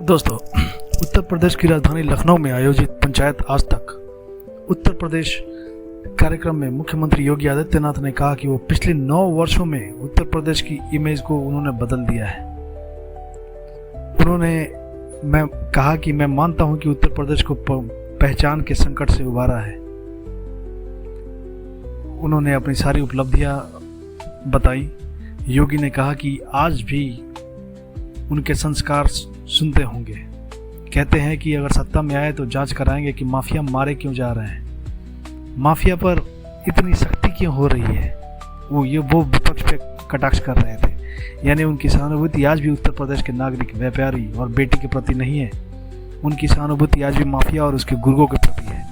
दोस्तों, उत्तर प्रदेश की राजधानी लखनऊ में आयोजित पंचायत आज तक उत्तर प्रदेश कार्यक्रम में मुख्यमंत्री योगी आदित्यनाथ ने कहा कि वो पिछले 9 वर्षों में उत्तर प्रदेश की इमेज को उन्होंने बदल दिया है। मैं कहा कि मैं मानता हूं कि उत्तर प्रदेश को पहचान के संकट से उबारा है। उन्होंने अपनी सारी उपलब्धियां बताई। योगी ने कहा कि आज भी उनके संस्कार सुनते होंगे। कहते हैं कि अगर सत्ता में आए तो जांच कराएंगे कि माफिया मारे क्यों जा रहे हैं, माफिया पर इतनी सख्ती क्यों हो रही है। वो विपक्ष पे कटाक्ष कर रहे थे। यानी उनकी सहानुभूति आज भी उत्तर प्रदेश के नागरिक, व्यापारी और बेटी के प्रति नहीं है। उनकी सहानुभूति आज भी माफिया और उसके गुर्गों के प्रति है,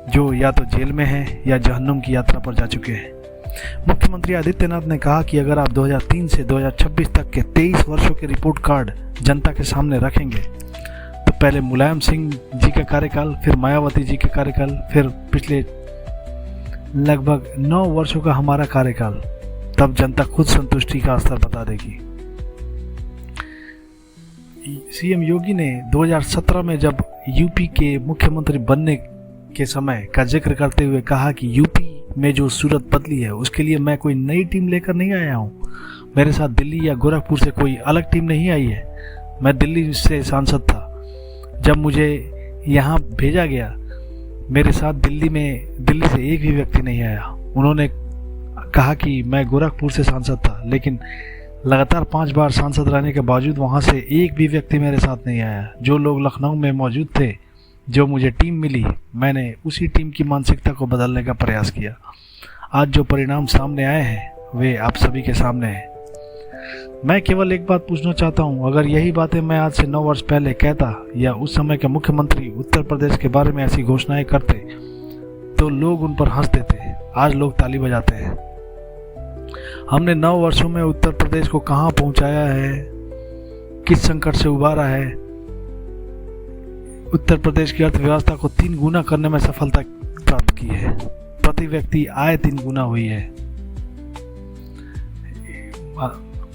जो या तो जेल में है या जहन्नुम की यात्रा पर जा चुके हैं। मुख्यमंत्री आदित्यनाथ ने कहा कि अगर आप 2003 से 2026 तक के 23 वर्षों के रिपोर्ट कार्ड जनता के सामने रखेंगे तो पहले मुलायम सिंह जी का कार्यकाल, फिर मायावती जी के कार्यकाल, फिर पिछले लगभग 9 वर्षों का हमारा कार्यकाल, तब जनता खुद संतुष्टि का स्तर बता देगी। सीएम योगी ने 2017 में जब यूपी के मुख्यमंत्री बनने के समय का जिक्र करते हुए कहा कि यूपी में जो सूरत बदली है उसके लिए मैं कोई नई टीम लेकर नहीं आया हूँ। मेरे साथ दिल्ली या गोरखपुर से कोई अलग टीम नहीं आई है। मैं दिल्ली से सांसद था, जब मुझे यहाँ भेजा गया मेरे साथ दिल्ली से एक भी व्यक्ति नहीं आया। उन्होंने कहा कि मैं गोरखपुर से सांसद था, लेकिन लगातार 5 बार सांसद रहने के बावजूद वहाँ से एक भी व्यक्ति मेरे साथ नहीं आया। जो लोग लखनऊ में मौजूद थे, जो मुझे टीम मिली, मैंने उसी टीम की मानसिकता को बदलने का प्रयास किया। आज जो परिणाम सामने आए हैं वे आप सभी के सामने हैं। मैं केवल एक बात पूछना चाहता हूं, अगर यही बातें मैं आज से 9 वर्ष पहले कहता या उस समय के मुख्यमंत्री उत्तर प्रदेश के बारे में ऐसी घोषणाएं करते तो लोग उन पर हंस देते। आज लोग ताली बजाते हैं। हमने 9 वर्षों में उत्तर प्रदेश को कहां पहुंचाया है, किस संकट से उबारा है। उत्तर प्रदेश की अर्थव्यवस्था को 3 गुना करने में सफलता प्राप्त की है। प्रति व्यक्ति आय 3 गुना हुई है।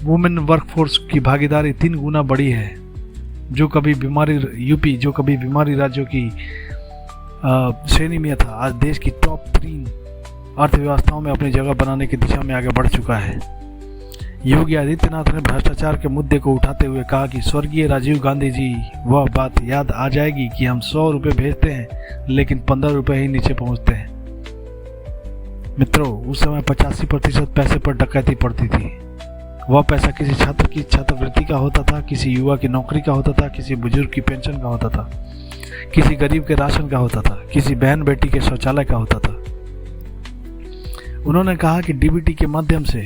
वुमेन वर्कफोर्स की भागीदारी 3 गुना बढ़ी है। जो कभी बीमारी राज्यों की श्रेणी में था, आज देश की टॉप 3 अर्थव्यवस्थाओं में अपनी जगह बनाने की दिशा में आगे बढ़ चुका है। योगी आदित्यनाथ ने भ्रष्टाचार के मुद्दे को उठाते हुए कहा कि स्वर्गीय राजीव गांधी जी वह बात याद आ जाएगी कि हम 100 रुपये भेजते हैं लेकिन 15 रुपये ही नीचे पहुंचते हैं। मित्रों, उस समय 85% पैसे पर डकैती पड़ती थी। वह पैसा किसी छात्र की छात्रवृत्ति का होता था, किसी युवा की नौकरी का होता था, किसी बुजुर्ग की पेंशन का होता था, किसी गरीब के राशन का होता था, किसी बहन बेटी के शौचालय का होता था। उन्होंने कहा कि डीबीटी के माध्यम से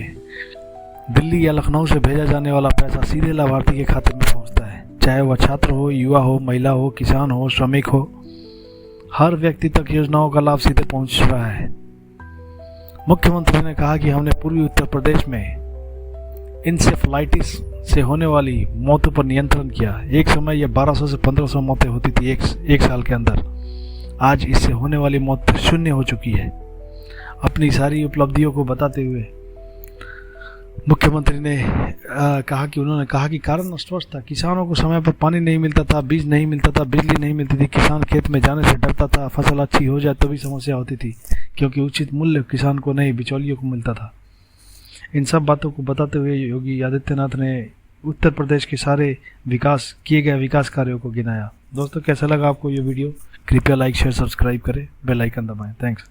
दिल्ली या लखनऊ से भेजा जाने वाला पैसा सीधे लाभार्थी के खाते में पहुंचता है। चाहे वह छात्र हो, युवा हो, महिला हो, किसान हो, श्रमिक हो, हर व्यक्ति तक योजनाओं का लाभ सीधे पहुंच रहा है। मुख्यमंत्री ने कहा कि हमने पूर्वी उत्तर प्रदेश में इंसेफ्लाइटिस से होने वाली मौतों पर नियंत्रण किया। एक समय यह 1200 से 1500 मौतें होती थी एक साल के अंदर। आज इससे होने वाली मौत 0 हो चुकी है। अपनी सारी उपलब्धियों को बताते हुए मुख्यमंत्री ने उन्होंने कहा कि कारण स्पष्ट था। किसानों को समय पर पानी नहीं मिलता था, बीज नहीं मिलता था, बिजली नहीं मिलती थी। किसान खेत में जाने से डरता था। फसल अच्छी हो जाए तो भी समस्या होती थी, क्योंकि उचित मूल्य किसान को नहीं, बिचौलियों को मिलता था। इन सब बातों को बताते हुए योगी आदित्यनाथ ने उत्तर प्रदेश के सारे किए गए विकास कार्यों को गिनाया। दोस्तों, कैसा लगा आपको ये वीडियो? कृपया लाइक, शेयर, सब्सक्राइब करें, बेल आइकन दबाएं। थैंक्स।